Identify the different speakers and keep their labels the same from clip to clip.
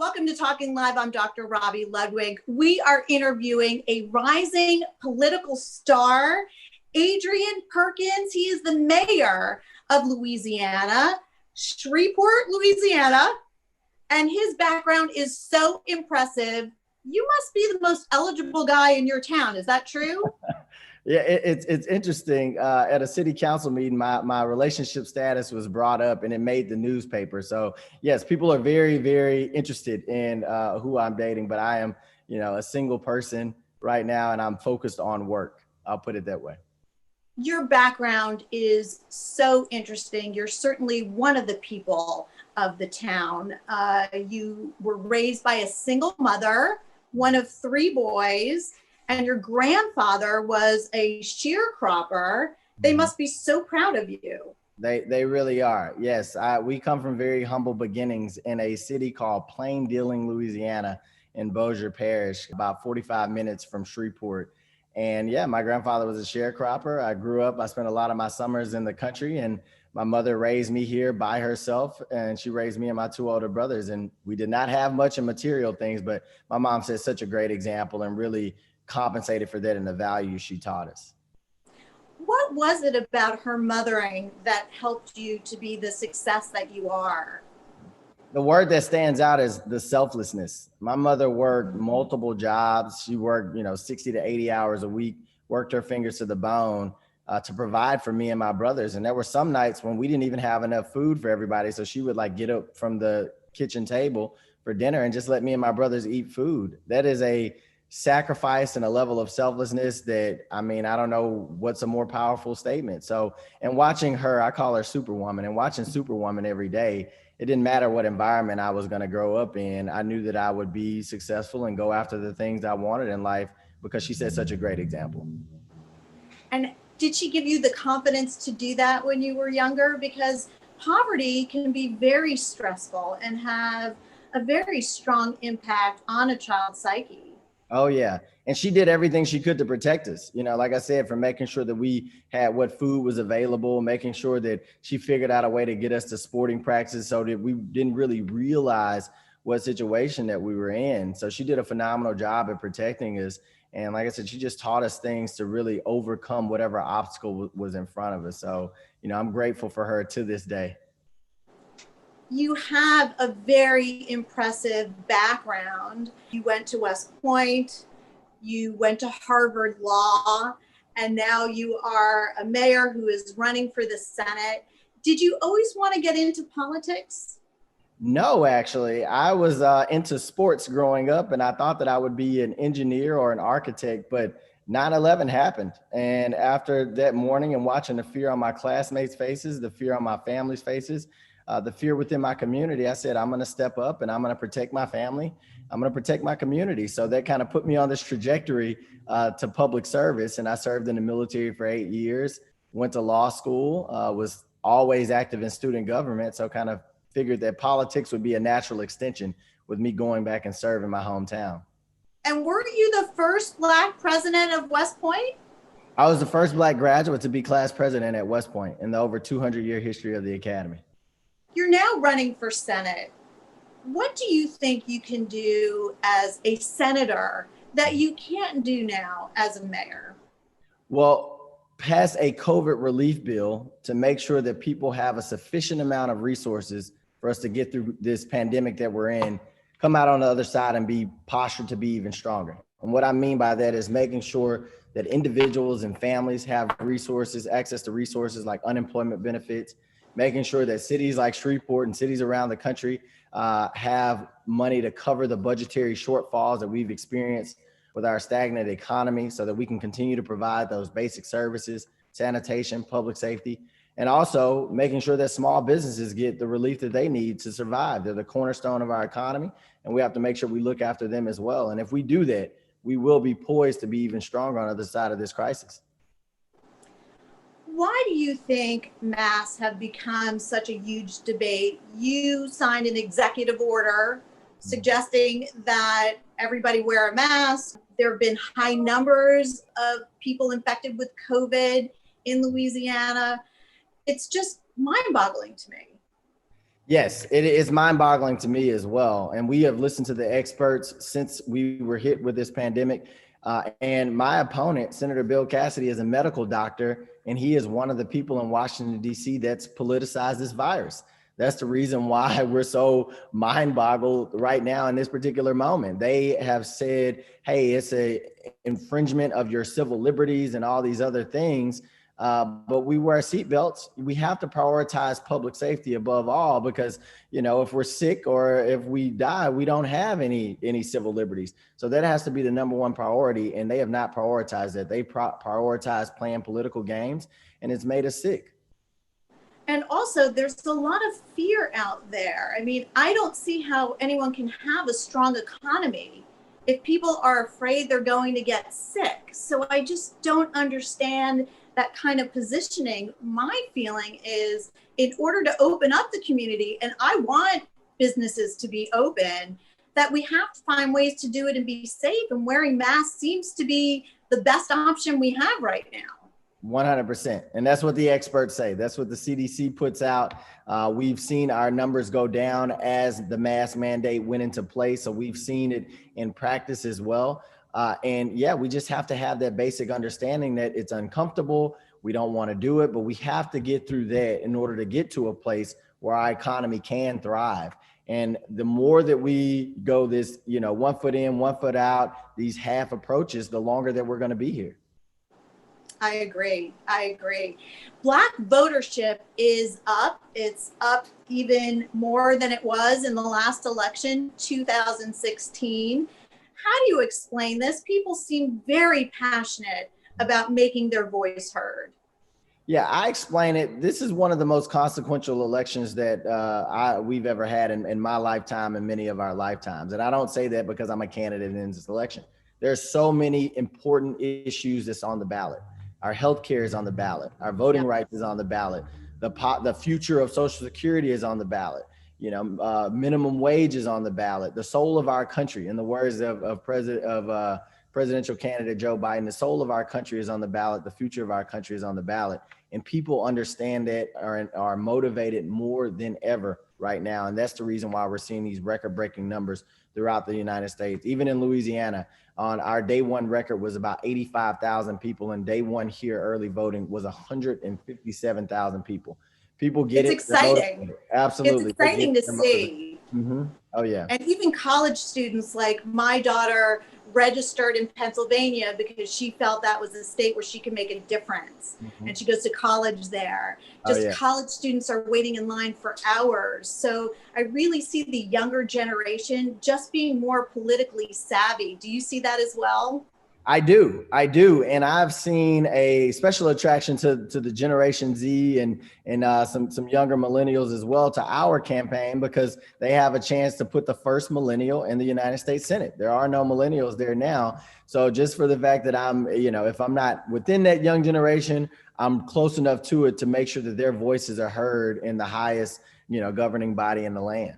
Speaker 1: Welcome to Talking Live. I'm Dr. Robi Ludwig. We are interviewing a rising political star, Adrian Perkins. He is the mayor of Louisiana, Shreveport, Louisiana, and his background is so impressive. You must be the most eligible guy in your town. Is that true?
Speaker 2: Yeah, it's interesting. At a city council meeting, my relationship status was brought up and it made the newspaper. So yes, people are very, very interested in who I'm dating, but I am, a single person right now and I'm focused on work. I'll put it that way.
Speaker 1: Your background is so interesting. You're certainly one of the people of the town. You were raised by a single mother, one of three boys, and your grandfather was a sharecropper. They must be so proud of you.
Speaker 2: They really are. Yes, we come from very humble beginnings in a city called Plain Dealing, Louisiana, in Bossier Parish, about 45 minutes from Shreveport. And yeah, my grandfather was a sharecropper. I grew up, I spent a lot of my summers in the country, and my mother raised me here by herself, and she raised me and my two older brothers. And we did not have much in material things, but my mom set such a great example and really compensated for that and the value she taught us.
Speaker 1: What was it about her mothering that helped you to be the success that you are?
Speaker 2: The word that stands out is the selflessness. My mother worked multiple jobs. She worked, 60 to 80 hours a week, worked her fingers to the bone to provide for me and my brothers. And there were some nights when we didn't even have enough food for everybody. So she would get up from the kitchen table for dinner and just let me and my brothers eat food. That is a sacrifice and a level of selflessness that, I don't know what's a more powerful statement. So, and watching her, I call her Superwoman, and watching Superwoman every day, it didn't matter what environment I was going to grow up in. I knew that I would be successful and go after the things I wanted in life because she set such a great example.
Speaker 1: And did she give you the confidence to do that when you were younger? Because poverty can be very stressful and have a very strong impact on a child's psyche.
Speaker 2: Oh, yeah. And she did everything she could to protect us. Like I said, from making sure that we had what food was available, making sure that she figured out a way to get us to sporting practices so that we didn't really realize what situation that we were in. So she did a phenomenal job at protecting us. And like I said, she just taught us things to really overcome whatever obstacle was in front of us. So, I'm grateful for her to this day.
Speaker 1: You have a very impressive background. You went to West Point, you went to Harvard Law, and now you are a mayor who is running for the Senate. Did you always want to get into politics?
Speaker 2: No, actually. I was into sports growing up, and I thought that I would be an engineer or an architect, but 9/11 happened. And after that morning and watching the fear on my classmates' faces, the fear on my family's faces, the fear within my community, I said, I'm going to step up and I'm going to protect my family. I'm going to protect my community. So that kind of put me on this trajectory to public service. And I served in the military for 8 years, went to law school, was always active in student government. So kind of figured that politics would be a natural extension with me going back and serving my hometown.
Speaker 1: And were you the first Black president of West Point?
Speaker 2: I was the first Black graduate to be class president at West Point in the over 200-year history of the academy.
Speaker 1: You're now running for Senate. What do you think you can do as a senator that you can't do now as a mayor?
Speaker 2: Well, pass a COVID relief bill to make sure that people have a sufficient amount of resources for us to get through this pandemic that we're in, come out on the other side and be postured to be even stronger. And what I mean by that is making sure that individuals and families have resources, access to resources like unemployment benefits, making sure that cities like Shreveport and cities around the country have money to cover the budgetary shortfalls that we've experienced with our stagnant economy so that we can continue to provide those basic services, sanitation, public safety, and also making sure that small businesses get the relief that they need to survive. They're the cornerstone of our economy, and we have to make sure we look after them as well. And if we do that, we will be poised to be even stronger on the other side of this crisis.
Speaker 1: Why do you think masks have become such a huge debate? You signed an executive order suggesting that everybody wear a mask. There have been high numbers of people infected with COVID in Louisiana. It's just mind-boggling to me.
Speaker 2: Yes, it is mind-boggling to me as well. And we have listened to the experts since we were hit with this pandemic. And my opponent, Senator Bill Cassidy, is a medical doctor, and he is one of the people in Washington, D.C. that's politicized this virus. That's the reason why we're so mind-boggled right now in this particular moment. They have said, hey, it's a infringement of your civil liberties and all these other things. But we wear seatbelts. We have to prioritize public safety above all, because, you know, if we're sick or if we die, we don't have any civil liberties. So that has to be the number one priority. And they have not prioritized that. They prioritize playing political games, and it's made us sick.
Speaker 1: And also, there's a lot of fear out there. I mean, I don't see how anyone can have a strong economy if people are afraid they're going to get sick. So I just don't understand that kind of positioning. My feeling is, in order to open up the community, and I want businesses to be open, that we have to find ways to do it and be safe. And wearing masks seems to be the best option we have right now.
Speaker 2: 100%. And that's what the experts say. That's what the CDC puts out. We've seen our numbers go down as the mask mandate went into place. So we've seen it in practice as well. And yeah, we just have to have that basic understanding that it's uncomfortable. We don't want to do it, but we have to get through that in order to get to a place where our economy can thrive. And the more that we go this, you know, 1 foot in, 1 foot out, these half approaches, the longer that we're going to be here.
Speaker 1: I agree. Black votership is up. It's up even more than it was in the last election, 2016. How do you explain this? People seem very passionate about making their voice heard.
Speaker 2: Yeah, I explain it. This is one of the most consequential elections that we've ever had in my lifetime and many of our lifetimes. And I don't say that because I'm a candidate in this election. There's so many important issues that's on the ballot. Our healthcare is on the ballot. Our voting rights is on the ballot. The future of Social Security is on the ballot. You know, minimum wage is on the ballot. The soul of our country, in the words of presidential candidate Joe Biden, the soul of our country is on the ballot. The future of our country is on the ballot. And people understand that, are motivated more than ever right now. And that's the reason why we're seeing these record-breaking numbers throughout the United States. Even in Louisiana, on our day one record was about 85,000 people, and day one here early voting was 157,000 people. People get
Speaker 1: it's
Speaker 2: it.
Speaker 1: exciting.
Speaker 2: Absolutely.
Speaker 1: It's exciting to see.
Speaker 2: Mm-hmm. Oh, yeah.
Speaker 1: And even college students, like my daughter registered in Pennsylvania because she felt that was a state where she could make a difference. Mm-hmm. And she goes to college there. College students are waiting in line for hours. So I really see the younger generation just being more politically savvy. Do you see that as well?
Speaker 2: I do. And I've seen a special attraction to the Generation Z and some younger millennials as well to our campaign, because they have a chance to put the first millennial in the United States Senate. There are no millennials there now. So just for the fact that I'm, you know, if I'm not within that young generation, I'm close enough to it to make sure that their voices are heard in the highest, you know, governing body in the land.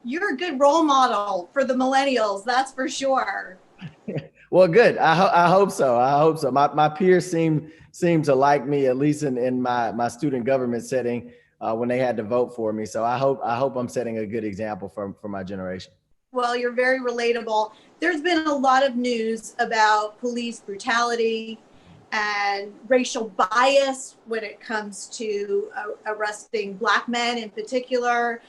Speaker 1: You're a good role model for the millennials, that's for sure.
Speaker 2: Well, good. I hope so. My peers seem to like me, at least in my student government setting, when they had to vote for me. So I hope I'm setting a good example for my generation.
Speaker 1: Well, you're very relatable. There's been a lot of news about police brutality and racial bias when it comes to arresting Black men in particular.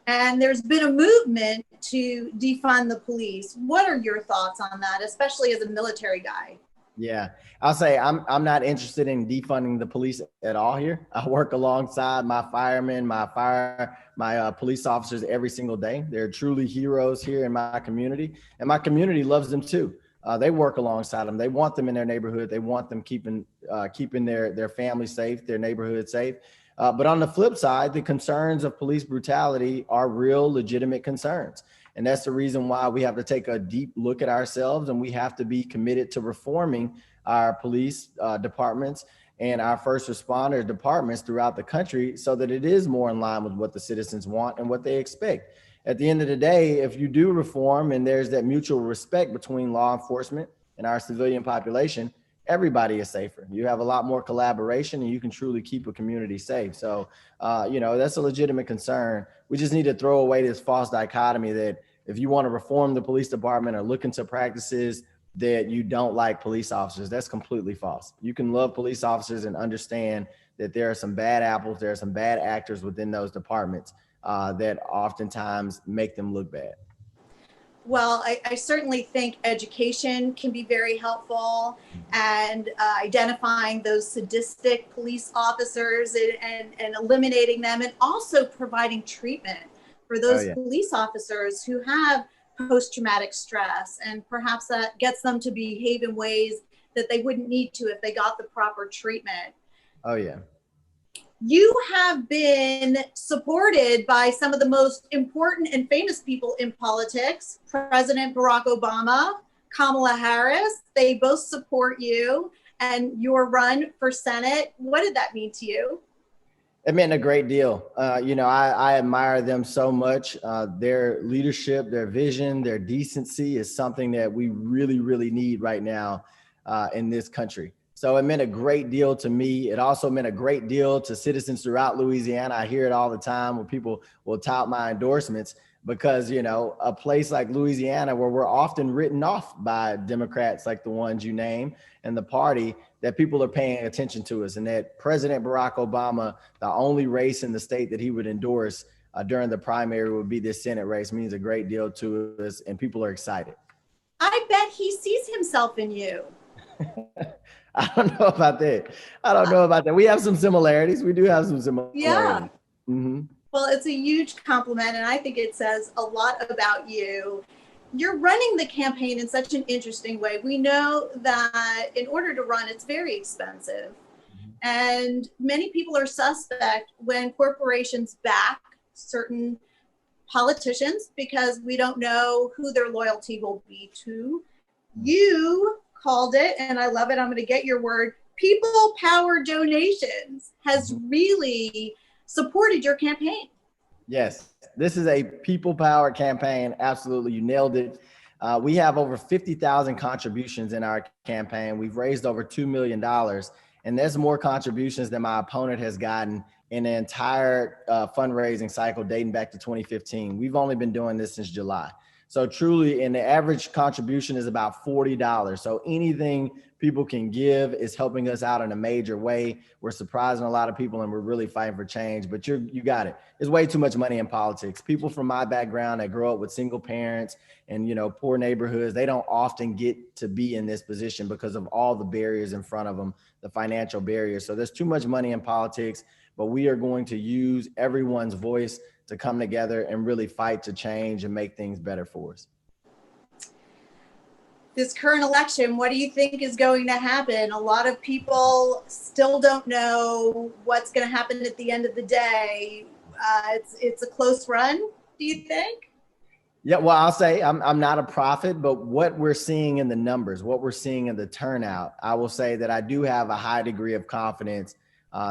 Speaker 1: And there's been a movement to defund the police. What are your thoughts on that, especially as a military guy?
Speaker 2: Yeah, I'll say I'm not interested in defunding the police at all here. I work alongside my firemen, my police officers every single day. They're truly heroes here in my community, and my community loves them too. They work alongside them. They want them in their neighborhood. They want them keeping their family safe, their neighborhood safe. But on the flip side, the concerns of police brutality are real, legitimate concerns. And that's the reason why we have to take a deep look at ourselves, and we have to be committed to reforming our police departments and our first responder departments throughout the country so that it is more in line with what the citizens want and what they expect. At the end of the day, if you do reform and there's that mutual respect between law enforcement and our civilian population, everybody is safer. You have a lot more collaboration and you can truly keep a community safe. So, that's a legitimate concern. We just need to throw away this false dichotomy that if you want to reform the police department or look into practices that you don't like police officers, that's completely false. You can love police officers and understand that there are some bad apples, there are some bad actors within those departments that oftentimes make them look bad.
Speaker 1: Well, I certainly think education can be very helpful, and identifying those sadistic police officers and eliminating them, and also providing treatment for
Speaker 2: Oh
Speaker 1: those
Speaker 2: yeah.
Speaker 1: police officers who have post-traumatic stress, and perhaps that gets them to behave in ways that they wouldn't need to if they got the proper treatment.
Speaker 2: Oh yeah.
Speaker 1: You have been supported by some of the most important and famous people in politics: President Barack Obama, Kamala Harris. They both support you and your run for Senate. What did that mean to you?
Speaker 2: It meant a great deal. I admire them so much. Their leadership, their vision, their decency is something that we really, really need right now in this country. So it meant a great deal to me. It also meant a great deal to citizens throughout Louisiana. I hear it all the time when people will tout my endorsements because, a place like Louisiana where we're often written off by Democrats like the ones you name and the party, that people are paying attention to us, and that President Barack Obama, the only race in the state that he would endorse during the primary would be this Senate race, means a great deal to us, and people are excited.
Speaker 1: I bet he sees himself in you.
Speaker 2: I don't know about that. We have some similarities. We do have some similarities.
Speaker 1: Yeah.
Speaker 2: Mm-hmm.
Speaker 1: Well, it's a huge compliment, and I think it says a lot about you. You're running the campaign in such an interesting way. We know that in order to run, it's very expensive. And many people are suspect when corporations back certain politicians because we don't know who their loyalty will be to. You called it, and I love it, I'm going to get your word, people power donations has really supported your campaign.
Speaker 2: Yes, this is a people power campaign. Absolutely. You nailed it. We have over 50,000 contributions in our campaign. We've raised over $2 million, and there's more contributions than my opponent has gotten in the entire fundraising cycle dating back to 2015. We've only been doing this since July. So truly, and the average contribution is about $40. So anything people can give is helping us out in a major way. We're surprising a lot of people, and we're really fighting for change. But you got it. There's way too much money in politics. People from my background that grow up with single parents and poor neighborhoods, they don't often get to be in this position because of all the barriers in front of them, the financial barriers. So there's too much money in politics, but we are going to use everyone's voice to come together and really fight to change and make things better for us.
Speaker 1: This current election, what do you think is going to happen? A lot of people still don't know what's going to happen at the end of the day. It's a close run, do you think?
Speaker 2: Yeah, well, I'll say I'm not a prophet, but what we're seeing in the numbers, what we're seeing in the turnout, I will say that I do have a high degree of confidence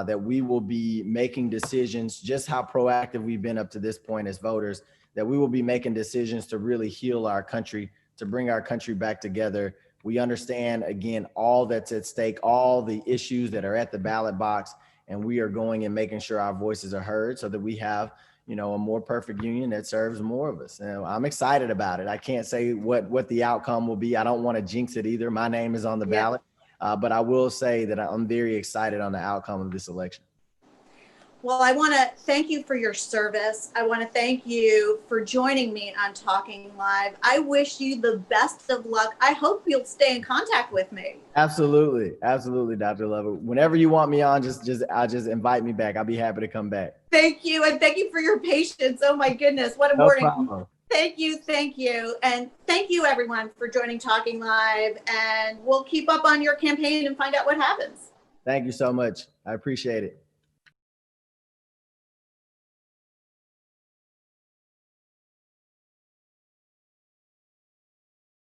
Speaker 2: that we will be making decisions, just how proactive we've been up to this point as voters, that we will be making decisions to really heal our country, to bring our country back together. We understand, again, all that's at stake, all the issues that are at the ballot box, and we are going and making sure our voices are heard so that we have, a more perfect union that serves more of us. And I'm excited about it. I can't say what the outcome will be. I don't want to jinx it either. My name is on the ballot. But I will say that I'm very excited on the outcome of this election.
Speaker 1: Well, I want to thank you for your service. I want to thank you for joining me on Talking Live. I wish you the best of luck. I hope you'll stay in contact with me.
Speaker 2: Absolutely. Absolutely, Dr. Lovett. Whenever you want me on, just invite me back. I'll be happy to come back.
Speaker 1: Thank you. And thank you for your patience. Oh my goodness. What a morning.
Speaker 2: Problem.
Speaker 1: Thank you. And thank you everyone for joining Talking Live, and we'll keep up on your campaign and find out what happens.
Speaker 2: Thank you so much. I appreciate it.